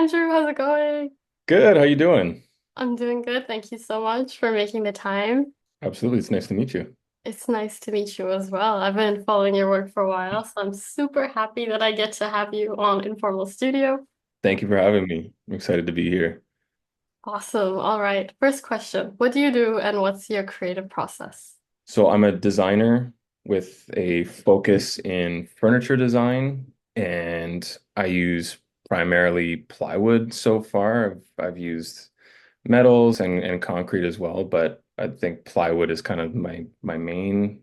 Andrew, how's it going? Good. How you doing? I'm doing good. Thank you so much for making the time. Absolutely. It's nice to meet you. It's nice to meet you as well. I've been following your work for a while, so I'm super happy that I get to have you on Informal Studio. Thank you for having me. I'm excited to be here. Awesome. All right. First question. What do you do and what's your creative process? So I'm a designer with a focus in furniture design, and I use primarily plywood so far. I've used metals and concrete as well, but I think plywood is kind of my main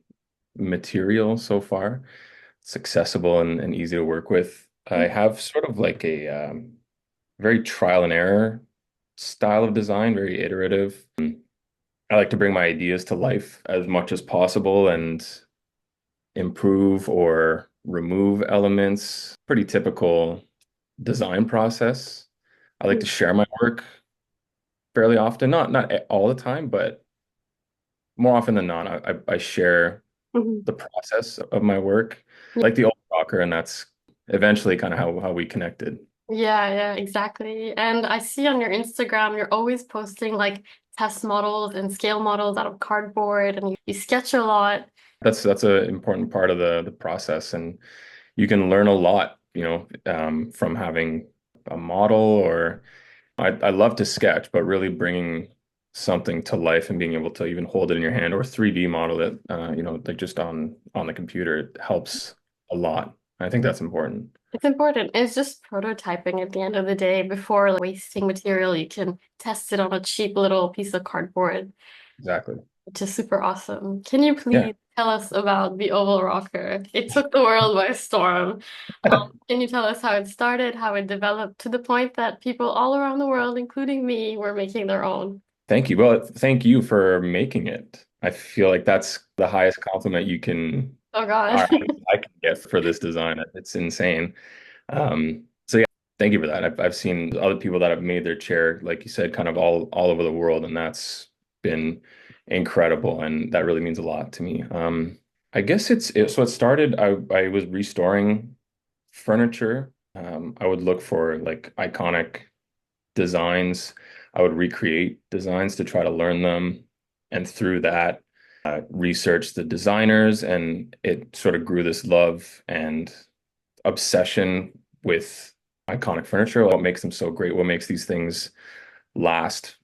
material so far. It's accessible and easy to work with. I have sort of like a very trial and error style of design, very iterative. I like to bring my ideas to life as much as possible and improve or remove elements. Pretty typical design process. I like to share my work fairly often, not all the time, but more often than not, I share Mhm. the process of my work, like the old rocker, and that's eventually kind of how we connected. Yeah, exactly. And I see on your Instagram, you're always posting like test models and scale models out of cardboard and you sketch a lot. That's an important part of the process, and you can learn a lot, from having a model or I love to sketch, but really bringing something to life and being able to even hold it in your hand or 3D model it, like just on the computer, it helps a lot. I think that's important. It's important. It's just prototyping at the end of the day before like, wasting material. You can test it on a cheap little piece of cardboard, Exactly. which is super awesome. Can you Yeah. please tell us about the oval rocker? It took the world by storm. Can you tell us how it started, how it developed to the point that people all around the world, including me, were making their own? Thank you. Well, thank you for making it. I feel like that's the highest compliment you can Oh God. I, I can get for this design. It's insane. So yeah, thank you for that. I've seen other people that have made their chair, like you said, kind of all over the world, and that's been incredible, and that really means a lot to me. I guess so it started, I was restoring furniture. I would look for like iconic designs. I would recreate designs to try to learn them, and through that, research the designers, and it sort of grew this love and obsession with iconic furniture. What makes them so great? What makes these things last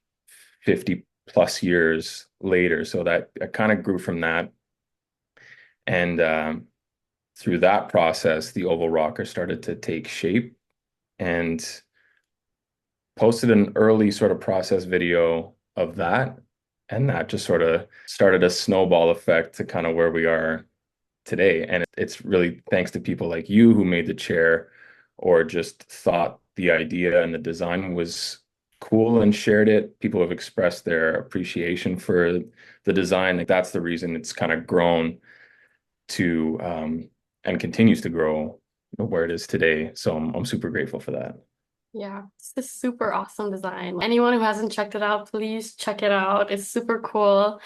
50 plus years later? So that I kind of grew from that. And through that process, the oval rocker started to take shape and posted an early sort of process video of that. And that just sort of started a snowball effect to kind of where we are today. And it's really thanks to people like you who made the chair or just thought the idea and the design was cool and shared it. People have expressed their appreciation for the design. Like that's the reason it's kind of grown to and continues to grow where it is today. So I'm super grateful for that. Yeah, it's a super awesome design. Anyone who hasn't checked it out, please check it out. It's super cool.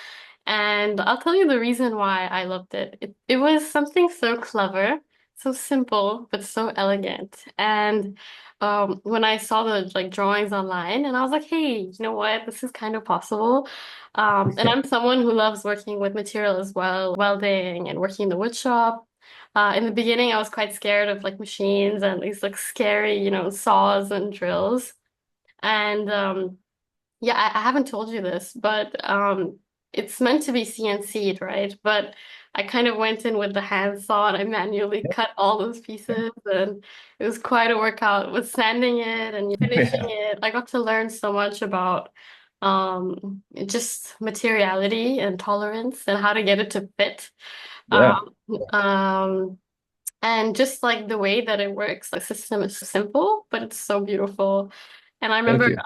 And I'll tell you the reason why I loved it. It was something so clever, so simple, but so elegant. And when I saw the like drawings online, and I was like, hey, you know what? This is kind of possible. And I'm someone who loves working with material as well, welding and working in the wood shop. In the beginning, I was quite scared of like machines and these like scary, saws and drills. And yeah, I haven't told you this, but it's meant to be CNC'd, right? But I kind of went in with the handsaw and I manually cut all those pieces, and it was quite a workout with sanding it and finishing Yeah. it. I got to learn so much about just materiality and tolerance and how to get it to fit. Yeah. Um, um, and just like the way that it works, the system is simple, but it's so beautiful. And I Thank remember you.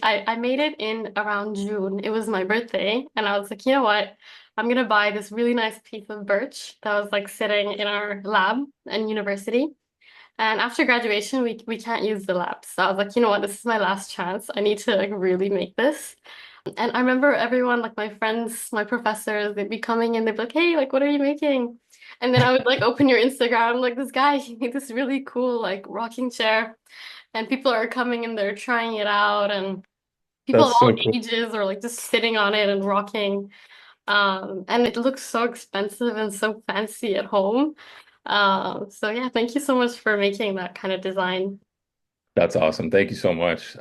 I made it in around June. It was my birthday, and I was like, you know what? I'm gonna buy this really nice piece of birch that was like sitting in our lab in university. And after graduation, we can't use the lab. So I was like, you know what? This is my last chance. I need to like really make this. And I remember everyone, like my friends, my professors, they'd be coming and they'd be like, hey, like, what are you making? And then I would like open your Instagram, like this guy, he made this really cool like rocking chair. and people are coming in there trying it out, and people of That's all so cool. ages are like just sitting on it and rocking. And it looks so expensive and so fancy at home. So yeah, thank you so much for making that kind of design. That's awesome. Thank you so much.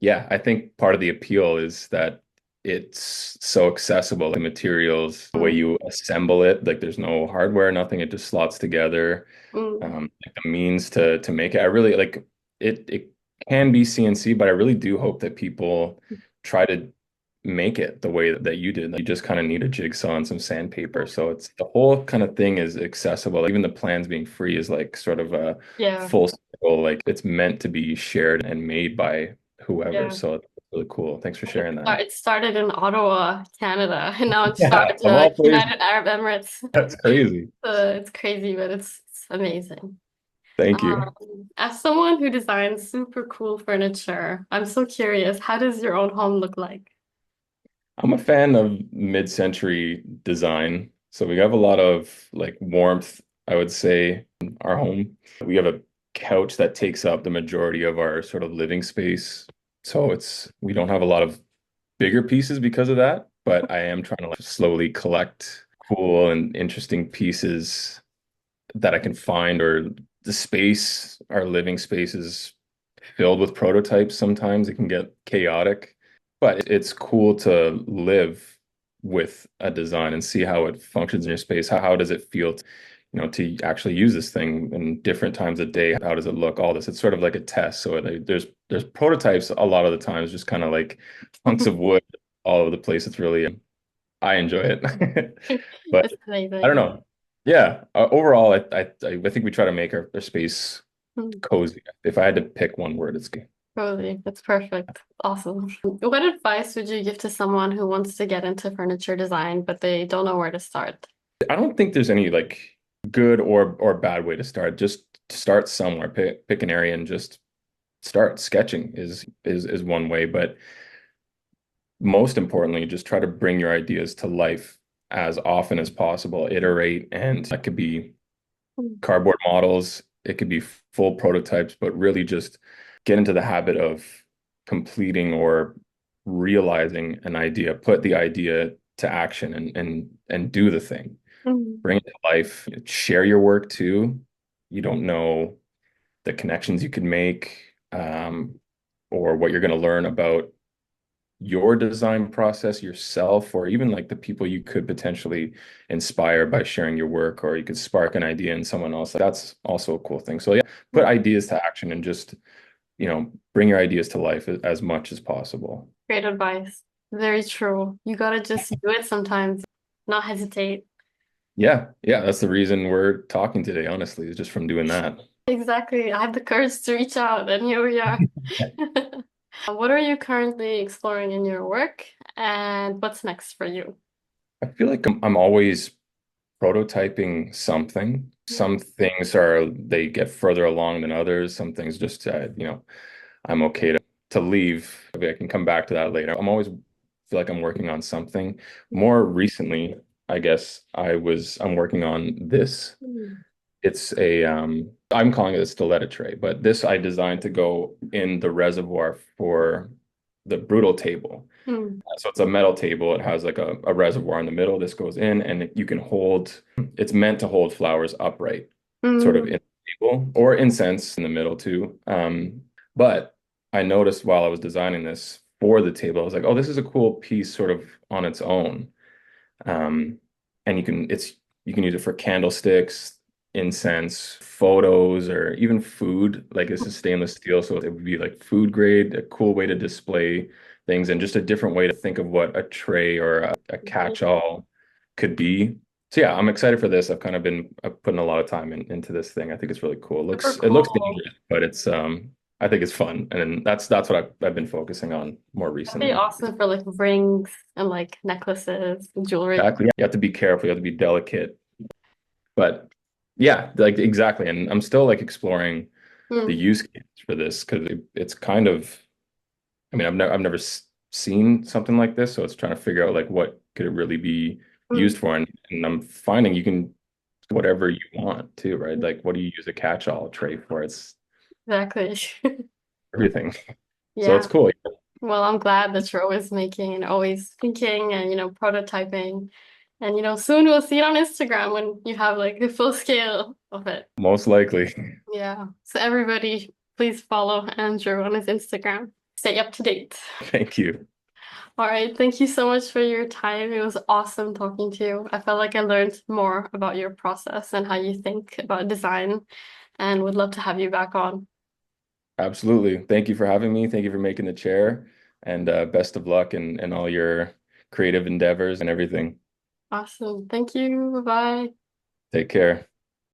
Yeah, I think part of the appeal is that it's so accessible. The materials, the way Mm, you assemble it, like there's no hardware, nothing. It just slots together. mm, Like the means to make it. I really like it. It can be CNC, but I really do hope that people try to make it the way that you did. Like, you just kind of need a jigsaw and some sandpaper. So it's the whole kind of thing is accessible. Like, even the plans being free is like sort of a yeah, full circle. Like it's meant to be shared and made by whoever. yeah. So it's really cool. Thanks for sharing that. It started in Ottawa, Canada, and now it's Yeah, started of all places. United Arab Emirates. That's crazy. It's crazy, but it's amazing. Thank you. As someone who designs super cool furniture, I'm so curious, how does your own home look like? I'm a fan of mid-century design. So we have a lot of like warmth, I would say, in our home. We have a couch that takes up the majority of our sort of living space. So it's we don't have a lot of bigger pieces because of that, but I am trying to like slowly collect cool and interesting pieces that I can find or the space, our living space is filled with prototypes sometimes. It can get chaotic, but it's cool to live with a design and see how it functions in your space. How does it feel to actually use this thing in different times of day? How does it look? All this. It's sort of like a test. So there's prototypes a lot of the times, just kind of like hunks of wood all over the place. It's really I enjoy it. But It's I don't amazing. know. Yeah, overall, I think we try to make our space Hmm. cozy. If I had to pick one word, it's good. Totally. That's perfect. Awesome. What advice would you give to someone who wants to get into furniture design, but they don't know where to start? I don't think there's any like good or bad way to start. Just start somewhere. Pick an area and just start. Sketching is one way, but most importantly, just try to bring your ideas to life as often as possible. Iterate, and that could be Hmm. cardboard models, it could be full prototypes, but really just get into the habit of completing or realizing an idea, put the idea to action and do the thing. Hmm. Bring it to life. Share your work too. You don't know the connections you could make, or what you're going to learn about your design process yourself, or even like the people you could potentially inspire by sharing your work, or you could spark an idea in someone else. That's also a cool thing. So yeah, put ideas to action and just, bring your ideas to life as much as possible. Great advice. Very true. You gotta just do it sometimes, not hesitate. Yeah, yeah, that's the reason we're talking today, honestly, is just from doing that. Exactly. I have the courage to reach out, and here we are. What are you currently exploring in your work, and what's next for you? I feel like I'm always prototyping something. Some things they get further along than others. Some things just, I'm okay to leave. Maybe I can come back to that later. I'm always feel like I'm working on something. More recently, I guess I'm working on this. Mm. It's I'm calling it a stiletto tray, but this I designed to go in the reservoir for the brutal table. Mm. So it's a metal table. It has like a reservoir in the middle. This goes in and you can it's meant to hold flowers upright, sort of Mm. in the table, or incense in the middle too. But I noticed while I was designing this for the table, I was like, oh, this is a cool piece sort of on its own. Um, and you can use it for candlesticks, incense, photos, or even food. Like this is stainless steel, so it would be like food grade, a cool way to display things, and just a different way to think of what a tray or a catch-all could be. So yeah, I'm excited for this. I've kind of been putting a lot of time into this thing. I think it's really cool. Super It looks cool. dangerous, but it's I think it's fun, and that's what I've been focusing on more That'd be recently. awesome for like rings and like necklaces, jewelry. Exactly. You have to be careful. You have to be delicate. But yeah, like exactly. And I'm still like exploring the Mm. use case for this because it's kind of, I mean, I've never seen something like this. So it's trying to figure out like what could it really be Mm. used for. And I'm finding you can whatever you want too, right? Like what do you use a catch-all tray for? It's Exactly. everything. So it's Yeah. cool. Well, I'm glad that you're always making and always thinking and, prototyping. And, soon we'll see it on Instagram when you have like the full scale of it. Most likely. Yeah. So everybody, please follow Andrew on his Instagram. Stay up to date. Thank you. All right. Thank you so much for your time. It was awesome talking to you. I felt like I learned more about your process and how you think about design and would love to have you back on. Absolutely. Thank you for having me. Thank you for making the chair, and best of luck in all your creative endeavors and everything. Awesome. Thank you. Bye-bye. Take care.